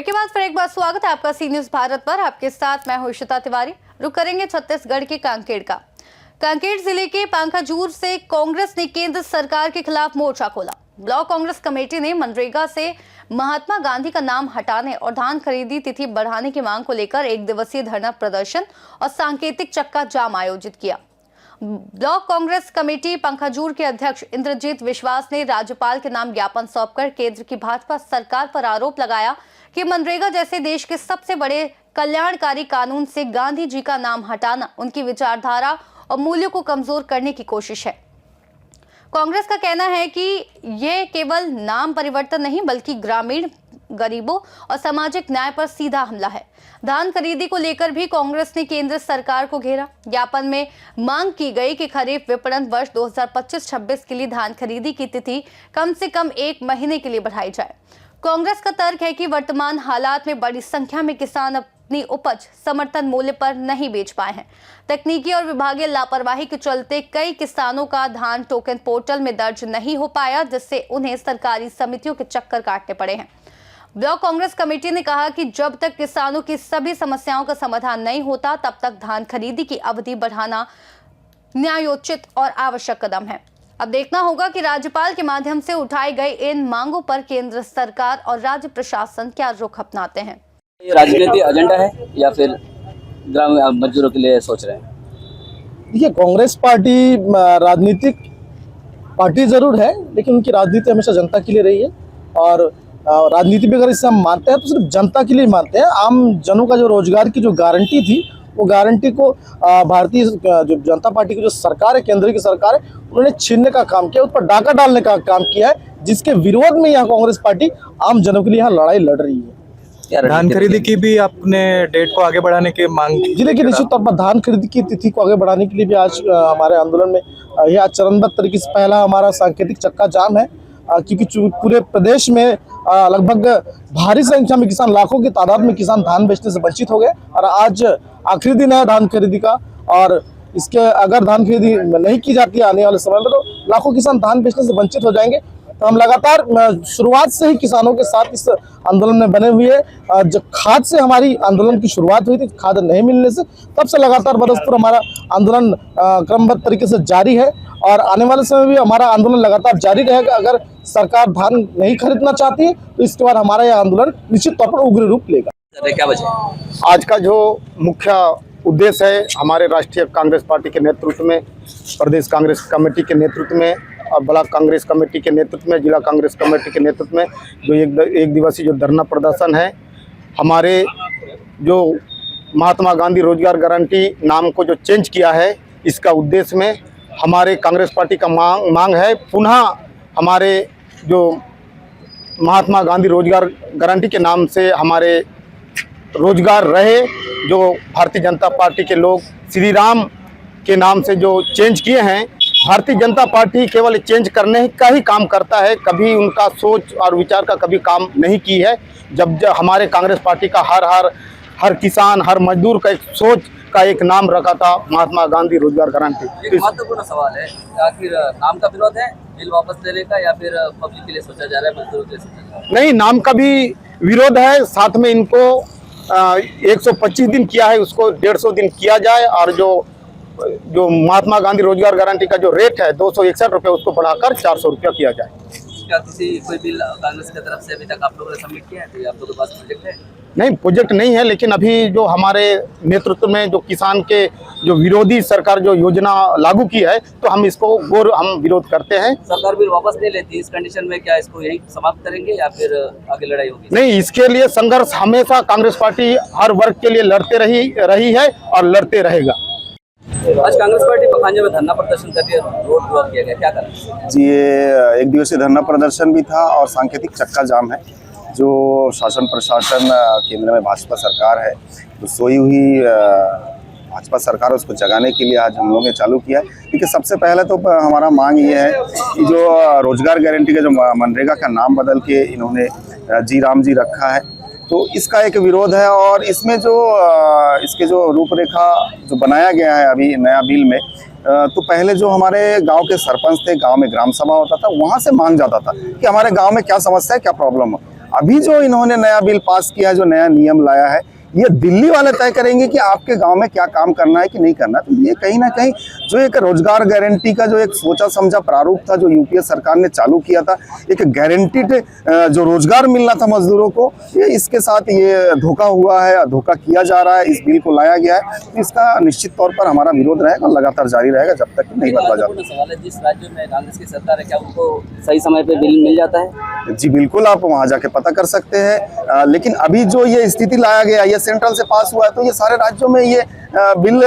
Break के बाद फिर एक बार स्वागत है आपका सी न्यूज भारत पर। आपके साथ मैं हूं इशिता तिवारी। रुक करेंगे छत्तीसगढ़ के कांकेर का। कांकेर जिले के पांखाजूर से कांग्रेस ने केंद्र सरकार के खिलाफ मोर्चा खोला। ब्लॉक कांग्रेस कमेटी ने मनरेगा से महात्मा गांधी का नाम हटाने और धान खरीदी तिथि बढ़ाने की मांग को लेकर एक दिवसीय धरना प्रदर्शन और सांकेतिक चक्का जाम आयोजित किया। ब्लॉक कांग्रेस कमेटी पंखाजूर के अध्यक्ष इंद्रजीत विश्वास ने राज्यपाल के नाम ज्ञापन सौंपकर केंद्र की भाजपा सरकार पर आरोप लगाया कि मनरेगा जैसे देश के सबसे बड़े कल्याणकारी कानून से गांधी जी का नाम हटाना उनकी विचारधारा और मूल्यों को कमजोर करने की कोशिश है। कांग्रेस का कहना है कि यह केवल नाम परिवर्तन नहीं बल्कि ग्रामीण गरीबों और सामाजिक न्याय पर सीधा हमला है। धान खरीदी को लेकर भी कांग्रेस ने केंद्र सरकार को घेरा। ज्ञापन में मांग की गई कि खरीफ विपणन वर्ष 2025-26 के लिए धान खरीदी की तिथि कम से कम 1 महीने के लिए बढ़ाई जाए। कांग्रेस का तर्क है कि वर्तमान हालात में बड़ी संख्या में किसान अपनी उपज समर्थन मूल्य पर नहीं बेच पाए हैं। तकनीकी और विभागीय लापरवाही के चलते कई किसानों का धान टोकन पोर्टल में दर्ज नहीं हो पाया, जिससे उन्हें सरकारी समितियों के चक्कर काटने पड़े हैं। ब्लॉक कांग्रेस कमेटी ने कहा कि जब तक किसानों की सभी समस्याओं का समाधान नहीं होता तब तक धान खरीदी की अवधि बढ़ाना न्यायोचित और आवश्यक कदम है। अब देखना होगा कि राज्यपाल के माध्यम से उठाए गए इन मांगों पर केंद्र सरकार और राज्य प्रशासन क्या रुख अपनाते हैं। ये राजनीतिक एजेंडा है या फिर ग्रामीण मजदूरों के लिए सोच रहे हैं? देखिए, कांग्रेस पार्टी राजनीतिक पार्टी जरूर है, लेकिन उनकी राजनीति हमेशा जनता के लिए रही है। और राजनीति भी अगर इससे हम मानते हैं तो सिर्फ जनता के लिए मानते हैं। आम जनों का जो रोजगार की जो गारंटी थी, वो गारंटी को भारतीय जो जनता पार्टी की जो सरकार है, केंद्र की सरकार है, उन्होंने छीनने का काम किया, उस पर डाका डालने का काम किया है, जिसके विरोध में यहाँ कांग्रेस पार्टी आम जनों के लिए यहाँ लड़ाई लड़ रही है। धान खरीदी की भी आपने डेट को आगे बढ़ाने की मांग की? जिले की निश्चित तौर पर धान खरीदी की तिथि को आगे बढ़ाने के लिए भी आज हमारे आंदोलन में यह चरणबद्ध तरीके से पहला हमारा सांकेतिक चक्का जाम है, क्योंकि पूरे प्रदेश में लगभग भारी संख्या में किसान, लाखों की तादाद में किसान धान बेचने से वंचित हो गए। और आज आखिरी दिन है धान खरीदी का, और इसके अगर धान खरीदी नहीं की जाती है आने वाले समय में तो लाखों किसान धान बेचने से वंचित हो जाएंगे। तो हम लगातार शुरुआत से ही किसानों के साथ इस आंदोलन में बने हुए हैं। जब खाद से हमारी आंदोलन की शुरुआत हुई थी, खाद नहीं मिलने से, तब से लगातार बरसपुर हमारा आंदोलन क्रमबद्ध तरीके से जारी है और आने वाले समय भी हमारा आंदोलन लगातार जारी रहेगा। अगर सरकार धान नहीं खरीदना चाहती है तो इसके बाद हमारा यह आंदोलन निश्चित तौर पर उग्र रूप लेगा। क्या वजह? आज का जो मुख्य उद्देश्य है, हमारे राष्ट्रीय कांग्रेस पार्टी के नेतृत्व में, प्रदेश कांग्रेस कमेटी के नेतृत्व में और ब्लॉक कांग्रेस कमेटी के नेतृत्व में, जिला कांग्रेस कमेटी के नेतृत्व में जो एक दिवसीय जो धरना प्रदर्शन है, हमारे जो महात्मा गांधी रोजगार गारंटी नाम को जो चेंज किया है, इसका उद्देश्य में हमारे कांग्रेस पार्टी का मांग है पुनः हमारे जो महात्मा गांधी रोजगार गारंटी के नाम से हमारे रोजगार रहे, जो भारतीय जनता पार्टी के लोग श्री राम के नाम से जो चेंज किए हैं। भारतीय जनता पार्टी केवल चेंज करने का ही काम करता है, कभी उनका सोच और विचार का कभी काम नहीं की है। जब हमारे कांग्रेस पार्टी का हर किसान, हर मजदूर का एक सोच का एक नाम रखा था, महात्मा गांधी रोजगार गारंटी। एक महत्वपूर्ण सवाल है, आखिर नाम का विरोध है बिल वापस लेने का या फिर पब्लिक के लिए सोचा जा रहा है, मजदूरों के लिए सोचा जा रहा है? नहीं, नाम का भी विरोध है, साथ में इनको 125 दिन किया है, उसको 150 दिन किया जाए और जो महात्मा गांधी रोजगार गारंटी का जो रेट है 261 रुपये, उसको बढ़ाकर 400 रुपया किया जाए। क्या कोई बिल कांग्रेस की तरफ से अभी तक आप लोगों ने सबमिट किया है? तो आप लोगों के पास प्रोजेक्ट है? नहीं, प्रोजेक्ट नहीं है, लेकिन अभी जो हमारे नेतृत्व में जो किसान के जो विरोधी सरकार जो योजना लागू की है, तो हम इसको हम विरोध करते हैं। सरकार बिल वापस ले लेती है, इस कंडीशन में क्या इसको यही समाप्त करेंगे या फिर आगे लड़ाई होगी? नहीं, इसके लिए संघर्ष हमेशा कांग्रेस पार्टी हर वर्ग के लिए लड़ते रही है और लड़ते रहेगा। आज कांग्रेस पार्टी पखांजा में धरना प्रदर्शन करके रोड ब्लॉक किया गया, क्या करें जी? ये एक दिवसीय धरना प्रदर्शन भी था और सांकेतिक चक्का जाम है। जो शासन प्रशासन केंद्र में भाजपा सरकार है, तो सोई हुई भाजपा सरकार, उसको जगाने के लिए आज हम लोगों ने चालू किया है। देखिए, सबसे पहले तो हमारा मांग ये है कि जो रोजगार गारंटी का जो मनरेगा का नाम बदल के इन्होंने जी राम जी रखा है, तो इसका एक विरोध है। और इसमें जो इसके जो रूपरेखा जो बनाया गया है अभी नया बिल में, तो पहले जो हमारे गांव के सरपंच थे, गांव में ग्राम सभा होता था, वहां से मांग जाता था कि हमारे गांव में क्या समस्या है, क्या प्रॉब्लम है। अभी जो इन्होंने नया बिल पास किया है, जो नया नियम लाया है, ये दिल्ली वाले तय करेंगे कि आपके गांव में क्या काम करना है कि नहीं करना। तो ये कहीं ना कहीं जो एक रोजगार गारंटी का जो एक सोचा समझा प्रारूप था, जो यूपीए सरकार ने चालू किया था, एक गारंटीड जो रोजगार मिलना था मजदूरों को, ये इसके साथ ये धोखा हुआ है, धोखा किया जा रहा है। इस बिल को लाया गया है, तो इसका निश्चित तौर पर हमारा विरोध रहेगा, लगातार जारी रहेगा जब तक नहीं बदला जाता। सवाल है, जिस राज्य में कांग्रेस की सरकार है, क्या उनको सही समय पे बिल मिल जाता है? जी बिल्कुल, आप वहां जाके पता कर सकते हैं। लेकिन अभी जो ये स्थिति लाया गया, ये सेंट्रल से पास हुआ है, तो ये सारे राज्यों में ये बिल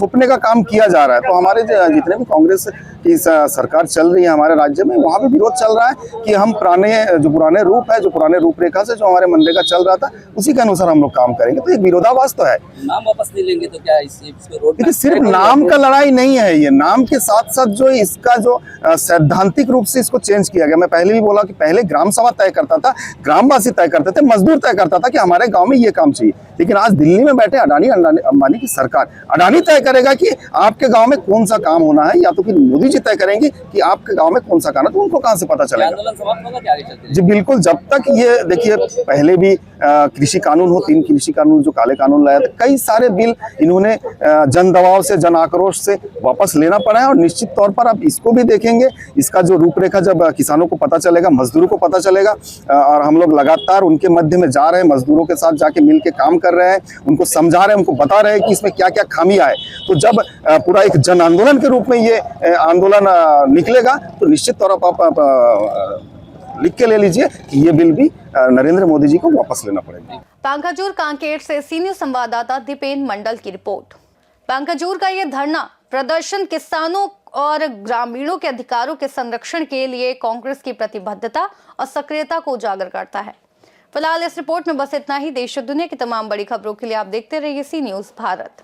थोपने का काम किया जा रहा है। तो हमारे जितने भी कांग्रेस की सरकार चल रही है हमारे राज्य में, वहाँ भी विरोध चल रहा है कि हम पुराने रूप है, जो पुराने रूपरेखा से जो हमारे मनरेगा चल रहा था, उसी के अनुसार हम लोग काम करेंगे। तो एक विरोधाभास तो है। नाम वापस नहीं लेंगे तो क्या इसको रोड देखिए, सिर्फ नाम का लड़ाई नहीं है, ये नाम के साथ साथ जो इसका जो सैद्धांतिक रूप से इसको चेंज किया गया। मैं पहले भी बोला कि पहले ग्राम सभा तय करता था, ग्रामवासी तय करते थे, मजदूर तय करता था कि हमारे गांव में ये काम चाहिए। लेकिन आज दिल्ली में बैठे अडानी अंबानी की सरकार, अडानी तय करेगा कि आपके गांव में कौन सा काम होना है, या तो फिर मोदी जी तय करेंगे कि आपके गांव में कौन सा काम है। तो उनको कहां से पता चलेगा? आंदोलन समाप्त होगा क्या आगे चलते? जी बिल्कुल, जब तक ये देखिए, पहले भी कृषि कानून हो, 3 कृषि कानून जो काले कानून लाया था, कई सारे बिल इन्होंने जन दबाव से, जन आक्रोश से वापस लेना पड़ा है। और निश्चित तौर पर आप इसको भी देखेंगे, इसका जो रूपरेखा जब किसानों को पता चलेगा, मजदूरों को पता चलेगा, और हम लोग लगातार उनके मध्य में जा रहे हैं, मजदूरों के साथ जाके मिल के काम कर रहे हैं, उनको समझा रहे हैं, उनको बता रहे हैं कि इसमें क्या क्या खामियां है। तो जब पूरा एक जन आंदोलन के रूप में ये आंदोलन निकलेगा, तो निश्चित तौर पर आप लिख के ले लीजिए कि ये बिल भी नरेंद्र मोदी जी को वापस लेना पड़ेगा। पांखाजूर कांकेर से सीनियर संवाददाता दीपेन मंडल की रिपोर्ट। पांखाजूर का ये धरना प्रदर्शन किसानों और ग्रामीणों के अधिकारों के संरक्षण के लिए कांग्रेस की प्रतिबद्धता और सक्रियता को उजागर करता है। फिलहाल इस रिपोर्ट में बस इतना ही। देश और दुनिया की तमाम बड़ी खबरों के लिए आप देखते रहिए सी न्यूज़ भारत।